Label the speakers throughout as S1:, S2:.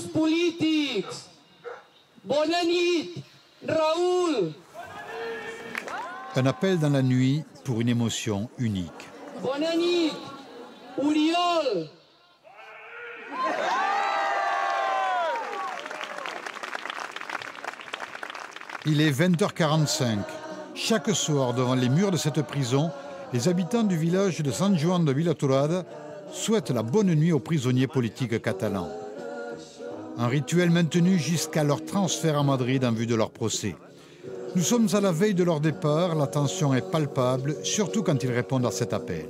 S1: presos polítics. Bona nit, Raoul.
S2: Un appel dans la nuit pour une émotion unique.
S1: Bona nit, Oriol.
S2: Il est 20h45. Chaque soir, devant les murs de cette prison, les habitants du village de San Juan de Vilatorrada souhaitent la bonne nuit aux prisonniers politiques catalans. Un rituel maintenu jusqu'à leur transfert à Madrid en vue de leur procès. Nous sommes à la veille de leur départ, la tension est palpable, surtout quand ils répondent à cet appel.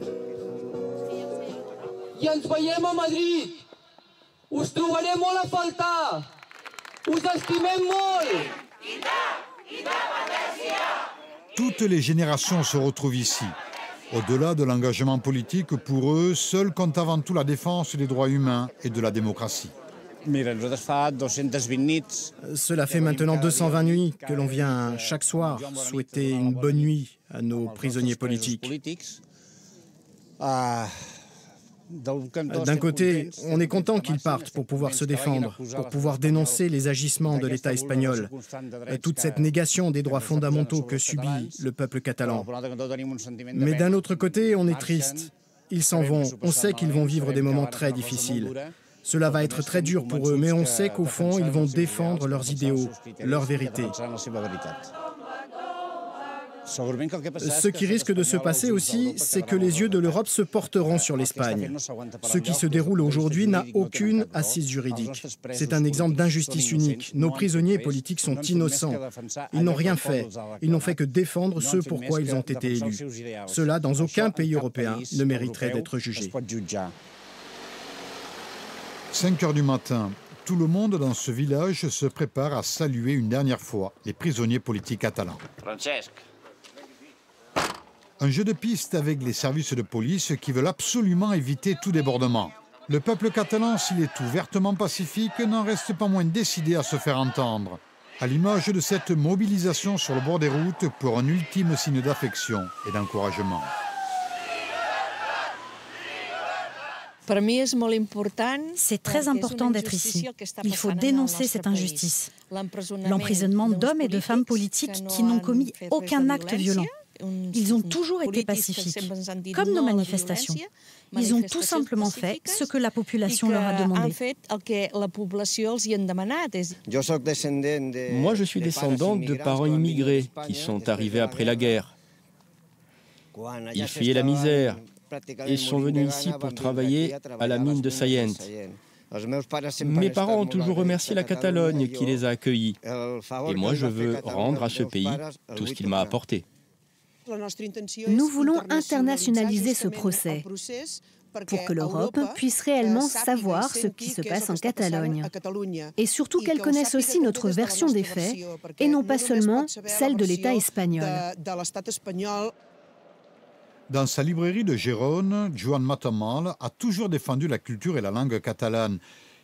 S1: I ens veiem a Madrid. Us trobaré molt a faltar. Us estimem molt.
S2: Toutes les générations se retrouvent ici. Au-delà de l'engagement politique, pour eux, seul compte avant tout la défense des droits humains et de la démocratie.
S3: Cela fait maintenant 220 nuits que l'on vient chaque soir souhaiter une bonne nuit à nos prisonniers politiques. D'un côté, on est content qu'ils partent pour pouvoir se défendre, pour pouvoir dénoncer les agissements de l'État espagnol, toute cette négation des droits fondamentaux que subit le peuple catalan. Mais d'un autre côté, on est triste. Ils s'en vont, on sait qu'ils vont vivre des moments très difficiles. Cela va être très dur pour eux, mais on sait qu'au fond, ils vont défendre leurs idéaux, leur vérité. Ce qui risque de se passer aussi, c'est que les yeux de l'Europe se porteront sur l'Espagne. Ce qui se déroule aujourd'hui n'a aucune assise juridique. C'est un exemple d'injustice unique. Nos prisonniers politiques sont innocents. Ils n'ont rien fait. Ils n'ont fait que défendre ce pourquoi ils ont été élus. Cela, dans aucun pays européen, ne mériterait d'être jugé.
S2: 5 heures du matin, tout le monde dans ce village se prépare à saluer une dernière fois les prisonniers politiques catalans. Un jeu de piste avec les services de police qui veulent absolument éviter tout débordement. Le peuple catalan, s'il est ouvertement pacifique, n'en reste pas moins décidé à se faire entendre. À l'image de cette mobilisation sur le bord des routes pour un ultime signe d'affection et d'encouragement.
S4: C'est très important d'être ici. Il faut dénoncer cette injustice. L'emprisonnement d'hommes et de femmes politiques qui n'ont commis aucun acte violent. Ils ont toujours été pacifiques, comme nos manifestations. Ils ont tout simplement fait ce que la population leur a demandé.
S5: Moi, je suis descendant de parents immigrés qui sont arrivés après la guerre. Ils fuyaient la misère et sont venus ici pour travailler à la mine de Sayent. Mes parents ont toujours remercié la Catalogne qui les a accueillis. Et moi, je veux rendre à ce pays tout ce qu'il m'a apporté.
S6: Nous voulons internationaliser ce procès pour que l'Europe puisse réellement savoir ce qui se passe en Catalogne et surtout qu'elle connaisse aussi notre version des faits et non pas seulement celle de l'État espagnol.
S2: Dans sa librairie de Gérone, Joan Matamal a toujours défendu la culture et la langue catalane.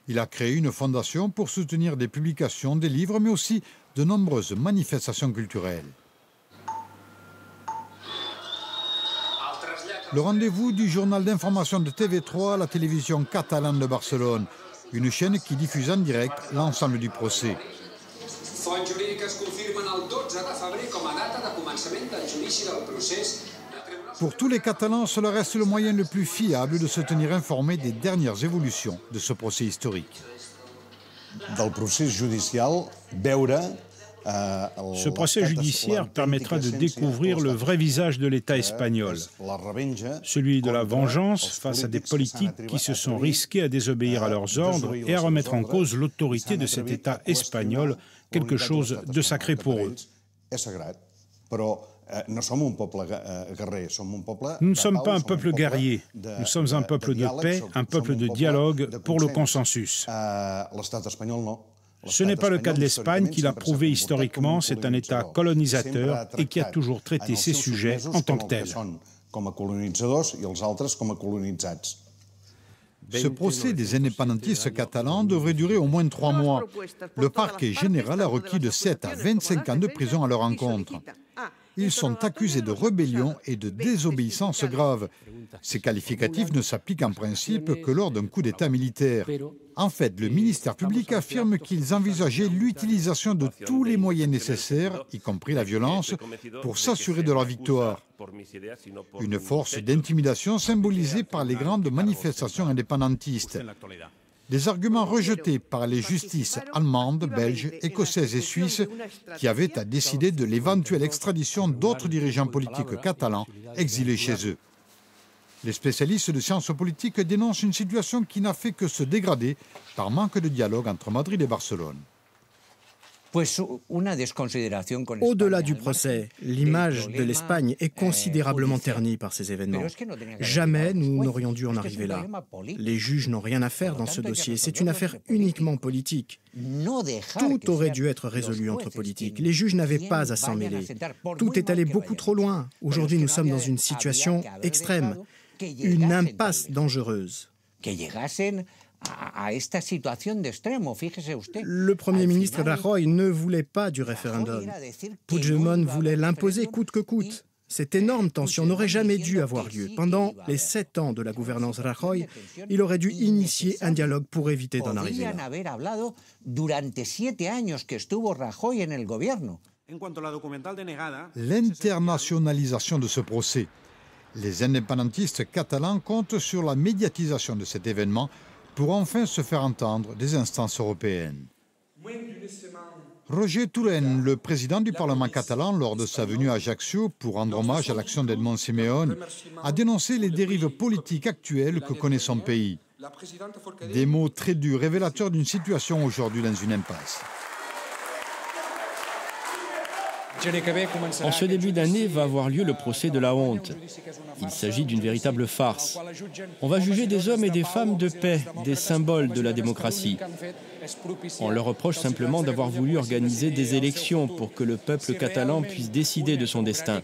S2: Il a créé une fondation pour soutenir des publications, des livres, mais aussi de nombreuses manifestations culturelles. Le rendez-vous du journal d'information de TV3 à la télévision catalane de Barcelone, une chaîne qui diffuse en direct l'ensemble du procès. Pour tous les Catalans, cela reste le moyen le plus fiable de se tenir informé des dernières évolutions de ce procès historique.
S7: Ce procès judiciaire permettra de découvrir le vrai visage de l'État espagnol, celui de la vengeance face à des politiques qui se sont risqués à désobéir à leurs ordres et à remettre en cause l'autorité de cet État espagnol, quelque chose de sacré pour eux. Nous ne sommes pas un peuple guerrier, nous sommes un peuple de paix, un peuple de dialogue pour le consensus. Ce n'est pas le cas de l'Espagne qui l'a prouvé historiquement, c'est un État colonisateur et qui a toujours traité ses sujets en tant que tels.
S2: Ce procès des indépendantistes catalans devrait durer au moins 3 mois. Le parquet général a requis de 7 à 25 ans de prison à leur encontre. Ils sont accusés de rébellion et de désobéissance grave. Ces qualificatifs ne s'appliquent en principe que lors d'un coup d'État militaire. En fait, le ministère public affirme qu'ils envisageaient l'utilisation de tous les moyens nécessaires, y compris la violence, pour s'assurer de leur victoire. Une force d'intimidation symbolisée par les grandes manifestations indépendantistes. Des arguments rejetés par les justices allemandes, belges, écossaises et suisses qui avaient à décider de l'éventuelle extradition d'autres dirigeants politiques catalans exilés chez eux. Les spécialistes de sciences politiques dénoncent une situation qui n'a fait que se dégrader par manque de dialogue entre Madrid et Barcelone.
S3: Au-delà du procès, l'image de l'Espagne est considérablement ternie par ces événements. Jamais nous n'aurions dû en arriver là. Les juges n'ont rien à faire dans ce dossier. C'est une affaire uniquement politique. Tout aurait dû être résolu entre politiques. Les juges n'avaient pas à s'en mêler. Tout est allé beaucoup trop loin. Aujourd'hui, nous sommes dans une situation extrême, une impasse dangereuse. Le Premier ministre Rajoy ne voulait pas du référendum. Puigdemont voulait l'imposer coûte que coûte. Cette énorme tension n'aurait jamais dû avoir lieu. Pendant les 7 ans de la gouvernance Rajoy, il aurait dû initier un dialogue pour éviter d'en arriver là.
S2: L'internationalisation de ce procès. Les indépendantistes catalans comptent sur la médiatisation de cet événement pour enfin se faire entendre des instances européennes. Roger Torrent, le président du Parlement catalan, lors de sa venue à Ajaccio pour rendre hommage à l'action d'Edmond Simeone, a dénoncé les dérives politiques actuelles que connaît son pays. Des mots très durs, révélateurs d'une situation aujourd'hui dans une impasse.
S5: En ce début d'année va avoir lieu le procès de la honte. Il s'agit d'une véritable farce. On va juger des hommes et des femmes de paix, des symboles de la démocratie. On leur reproche simplement d'avoir voulu organiser des élections pour que le peuple catalan puisse décider de son destin.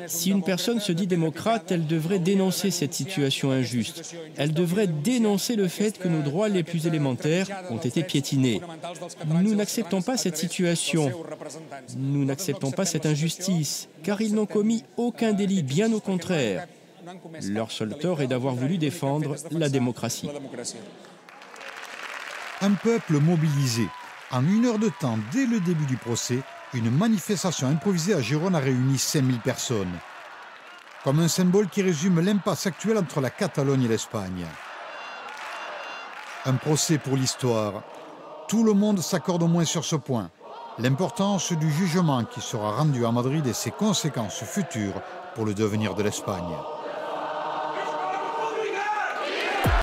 S5: Si une personne se dit démocrate, elle devrait dénoncer cette situation injuste. Elle devrait dénoncer le fait que nos droits les plus élémentaires ont été piétinés. Nous n'acceptons pas cette situation. Nous n'acceptons pas cette injustice, car ils n'ont commis aucun délit, bien au contraire. Leur seul tort est d'avoir voulu défendre la démocratie.
S2: Un peuple mobilisé. En 1 heure de temps, dès le début du procès, une manifestation improvisée à Gérone a réuni 5000 personnes. Comme un symbole qui résume l'impasse actuelle entre la Catalogne et l'Espagne. Un procès pour l'histoire. Tout le monde s'accorde au moins sur ce point. L'importance du jugement qui sera rendu à Madrid et ses conséquences futures pour le devenir de l'Espagne.